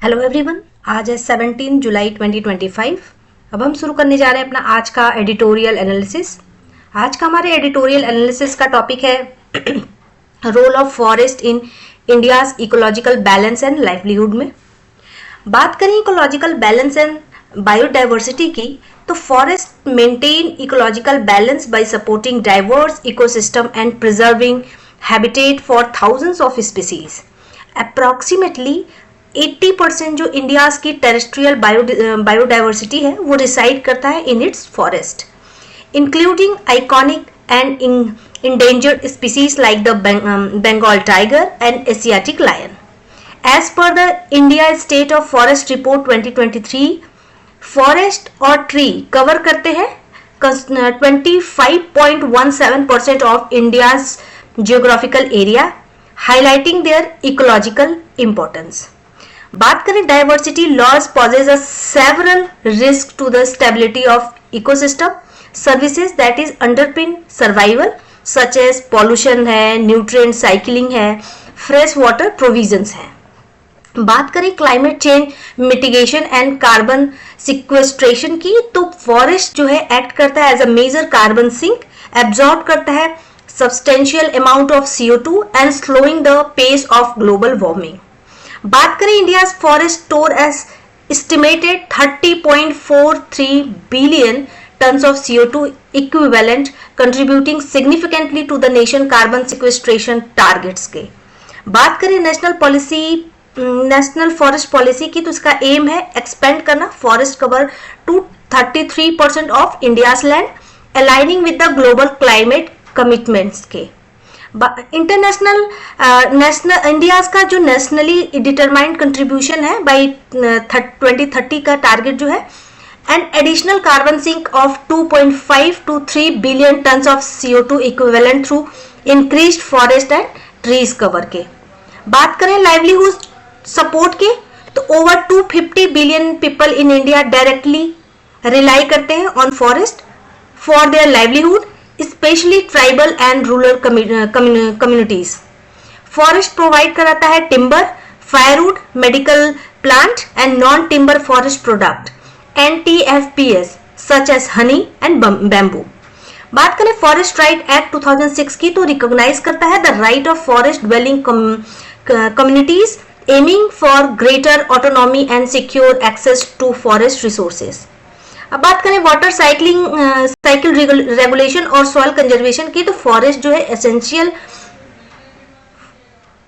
Hello everyone, आज है 17 जुलाई 2025। अब हम शुरू करने जा रहे हैं अपना आज का एडिटोरियल एनालिसिस। आज का हमारे एडिटोरियल एनालिसिस का टॉपिक है role of forest in India's ecological balance and livelihood में। बात करें इकोलॉजिकल बैलेंस एंड बायोडाइवर्सिटी की, तो forest maintain ecological balance by supporting diverse ecosystem and preserving habitat for thousands of species. Approximately 80% जो India's की terrestrial biodiversity है वो reside करता है in its forest, including iconic and endangered species like the Bengal tiger and Asiatic lion. As per the India State of Forest Report 2023, forest और tree cover करते हैं 25.17% of India's geographical area, highlighting their ecological importance. बात करें diversity, loss poses a several risk to the stability of ecosystem services that is underpin survival, such as pollution है, nutrient cycling है, fresh water provisions है। बात करें climate change mitigation and carbon sequestration की, तो forest जो है act करता है as a major carbon sink, absorb करता है substantial amount of CO2 and slowing the pace of global warming. बात करें India forest store as estimated 30.43 billion tons of CO2 equivalent, contributing significantly to the nation carbon sequestration targets के। बात करें national forest policy की, तो इसका M है expand करना forest cover to 33% of India's land, aligning with the global climate commitments के। International India's का जो नेशनली डिटरमाइंड कंट्रीब्यूशन है बाई 2030 का टारगेट जो है, an additional carbon sink of 2.5 to 3 billion tons of CO2 equivalent through increased forest and trees cover के। बात करें लाइवलीहुड सपोर्ट के, तो over 250 billion people in India directly rely करते हैं on forest for their livelihood, specially tribal and rural communities. Forest provide कराता है timber, firewood, medical plant and non timber forest product NTFPS such as honey and bamboo। बात करें forest right act 2006 की, तो recognise करता है the right of forest dwelling communities aiming for greater autonomy and secure access to forest resources. अब बात करें water cycle regulation और सॉइल कंजर्वेशन की, तो फॉरेस्ट जो है essential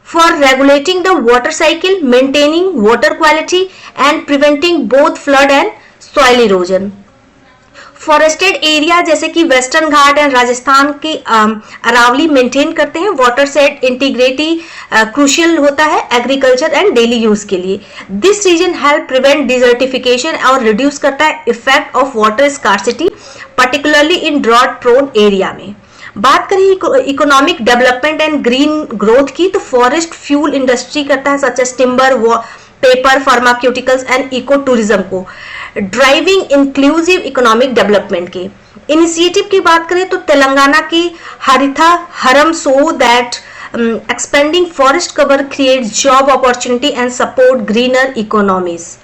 for regulating the water cycle, maintaining water quality and preventing both flood and soil erosion। Forested area जैसे कि वेस्टर्न घाट एंड राजस्थान की अरावली मेंटेन करते हैं वाटर सेट इंटीग्रिटी, क्रूशियल होता है एग्रीकल्चर एंड डेली यूज के लिए। This region help prevent desertification और रिड्यूस करता है effect of water scarcity, particularly in drought prone area में। बात करें economic development and green growth की, तो फॉरेस्ट फ्यूल इंडस्ट्री करता है such as timber, paper, pharmaceuticals and eco tourism को, ड्राइविंग इंक्लूसिव इकोनॉमिक डेवलपमेंट के। इनिशिएटिव की बात करें तो तेलंगाना की Haritha Haram so that expanding forest cover create job opportunity and support greener economies.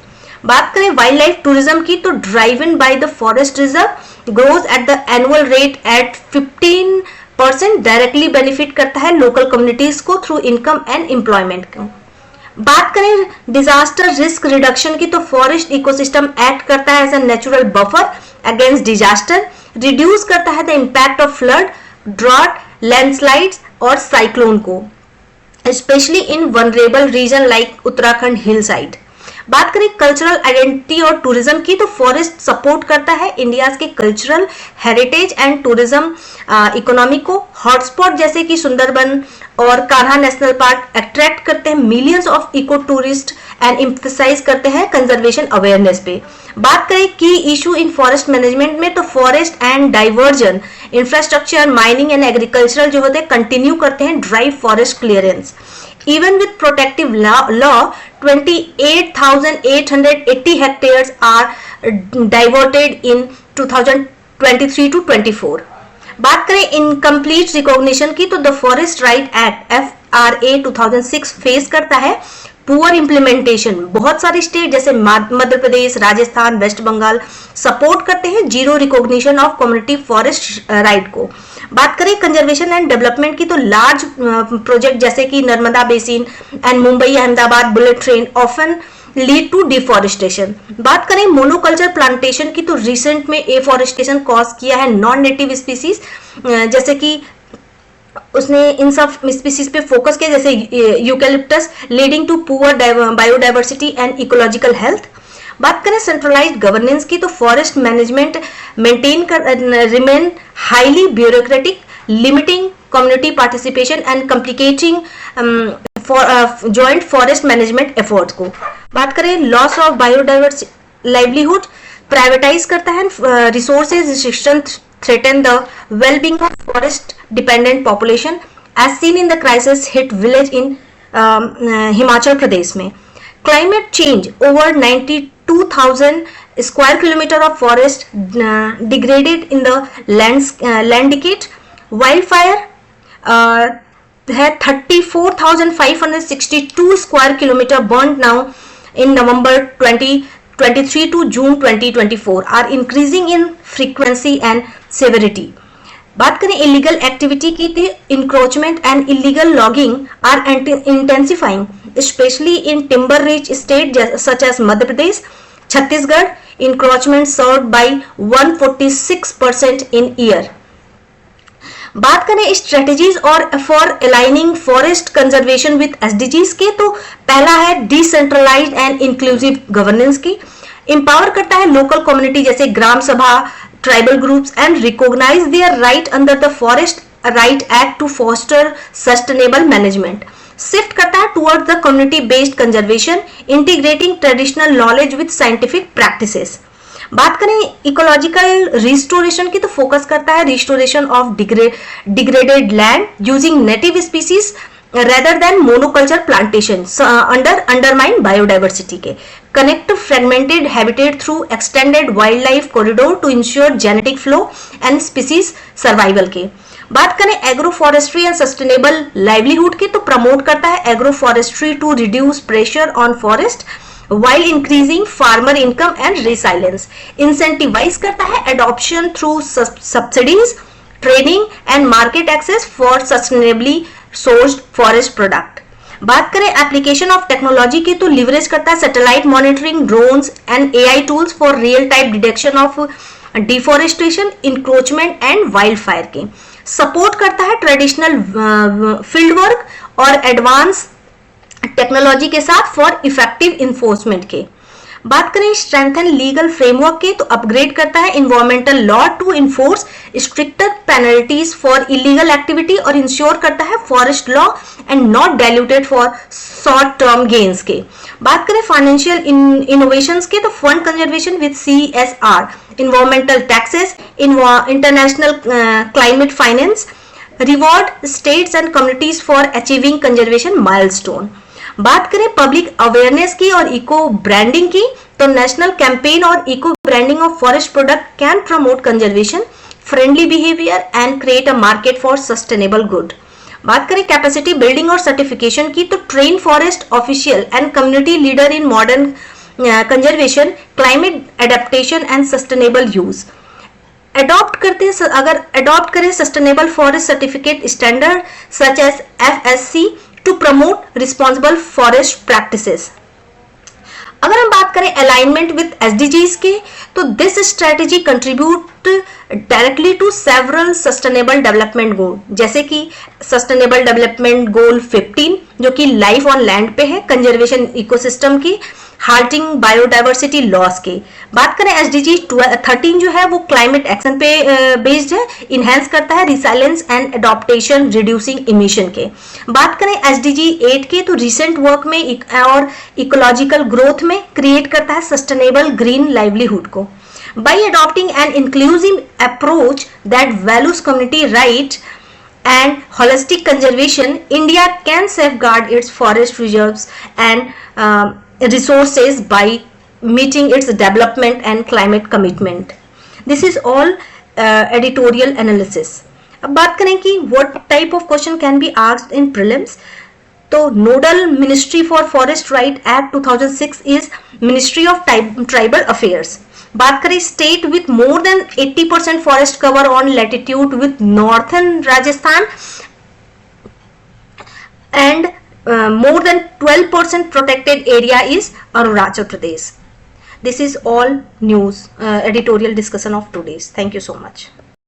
बात करें वाइल्ड लाइफ टूरिज्म की, तो driven by the forest reserve grows at the annual rate at 15%, directly benefit करता है लोकल कम्युनिटीज को थ्रू इनकम एंड एम्प्लॉयमेंट को। बात करें डिजास्टर रिस्क रिडक्शन की, तो फॉरेस्ट इकोसिस्टम एक्ट करता है as a natural buffer against disaster, reduce करता है the impact of flood, drought, landslides और साइक्लोन को, specially in vulnerable region like Uttarakhand hill side. बात करें कल्चरल आइडेंटिटी और टूरिज्म की, तो फॉरेस्ट सपोर्ट करता है इंडिया के cultural heritage and tourism economy को। हॉटस्पॉट जैसे कि सुंदरबन और कान्हा नेशनल पार्क अट्रैक्ट करते हैं millions of eco tourist and emphasise करते हैं कंजर्वेशन अवेयरनेस पे। बात करें की इशू इन फॉरेस्ट मैनेजमेंट में, तो forest and diversion infrastructure, mining and agricultural जो होते हैं कंटिन्यू करते हैं drive forest clearance. Even with protective law, 28,880 hectares are diverted in 2023 to 24। बात करें इनकम्प्लीट रिकॉग्निशन की, तो the forest right act FRA 2006 face करता है पुअर इंप्लीमेंटेशन, बहुत सारे स्टेट जैसे मध्य प्रदेश, राजस्थान, वेस्ट बंगाल सपोर्ट करते हैं zero recognition of community forest right को। बात करें कंजर्वेशन एंड डेवलपमेंट की, तो लार्ज प्रोजेक्ट जैसे कि Narmada basin and Mumbai Ahmedabad bullet train often lead to deforestation. बात करें मोनोकल्चर प्लांटेशन की, तो रिसेंट में एफॉरेस्टेशन कॉज किया है नॉन नेटिव स्पीसीज, जैसे कि उसने इन सब स्पीसीज पे फोकस किया जैसे eucalyptus, leading to poor biodiversity and ecological health. बात करें सेंट्रलाइज्ड गवर्नेंस की, तो फॉरेस्ट मैनेजमेंट मेंटेन कर remain highly bureaucratic, limiting community participation and complicating joint forest management efforts को। बात करें loss of biodiversity livelihood, privatise करता है resources, restriction threaten the well-being of forest dependent population as seen in the crisis hit village in Himachal Pradesh में। Climate change, over 92,000 square kilometer of forest degraded in the land decade। Wildfire है 34,562 square kilometer burned now in November 2023 to June 2024 are increasing in frequency and severity। बात करें illegal activity की, तो encroachment and illegal logging are intensifying specially in timber rich state such as Madhya Pradesh, Chhattisgarh. Encroachment served by 146% in year. बात करें strategies और for aligning forest conservation with SDGs के, तो पहला है डिसेंट्रलाइज्ड एंड इंक्लूसिव गवर्नेंस की, इंपावर करता है लोकल कम्युनिटी जैसे Gram Sabha, tribal groups and recognise their right under the forest right act to foster sustainable management. Shift करता है toward the community based conservation, integrating traditional knowledge with scientific practices. बात करें ecological restoration की, तो focus करता है restoration of degraded land using native species rather than monoculture plantation undermine biodiversity के। connect fragmented habitat through extended wildlife corridor to ensure genetic flow and species survival के। बात करें agro forestry and sustainable livelihood की, तो promote करता है agro forestry to reduce pressure on forest while increasing farmer income and resilience। incentivize करता है adoption through subsidies, training and market access for sustainably sourced forest product। बात करें application of technology की, तो लिवरेज करता है satellite monitoring, drones and AI tools for real time detection of deforestation, encroachment and wild fire के। Support करता है traditional field work और एडवांस टेक्नोलॉजी के साथ फॉर इफेक्टिव इन्फोर्समेंट के। बात करें स्ट्रेंथन लीगल फ्रेमवर्क के, तो अपग्रेड करता है environmental law to enforce stricter penalties for illegal activity और इंश्योर करता है forest law and not diluted for short term gains के। बात करें फाइनेंशियल इनोवेशंस के, तो fund conservation with CSR, environmental taxes, international climate finance, reward states and communities for achieving conservation milestone. बात करें पब्लिक अवेयरनेस की और इको ब्रांडिंग की, तो नेशनल कैंपेन और eco branding of forest product can promote conservation, friendly behaviour and create a market for sustainable good. बात करें capacity building और सर्टिफिकेशन की, तो train forest official and community leader in modern conservation, climate adaptation and sustainable use. अगर adopt करें sustainable forest certificate standard such as FSC to promote responsible forest practices. अगर हम बात करें अलाइनमेंट विद SDGs के, तो this strategy contribute directly to several sustainable development goal, जैसे कि सस्टेनेबल डेवलपमेंट गोल 15 जो कि लाइफ ऑन लैंड पे है, कंजर्वेशन इकोसिस्टम की, हार्टिंग बायोडाइवर्सिटी लॉस के। बात करें SDG 13 जो है वो क्लाइमेट एक्शन पे बेस्ड है, इनहेंस करता है resilience and adaptation, reducing emission के। बात करें SDG 8 के, तो रिसेंट वर्क में और इकोलॉजिकल ग्रोथ में क्रिएट करता है सस्टेनेबल ग्रीन लाइवलीहुड को। By adopting an inclusive approach that values community rights and holistic conservation, India can safeguard its forest reserves and resources by meeting its development and climate commitment. This is all editorial analysis. अब बात करें कि what type of question can be asked in prelims. तो nodal ministry for forest right act 2006 is ministry of tribal affairs. बात करें state with more than 80% forest cover on latitude with northern Rajasthan and more than 12% protected area is Arunachal Pradesh. This is all news editorial discussion of today's. Thank you so much.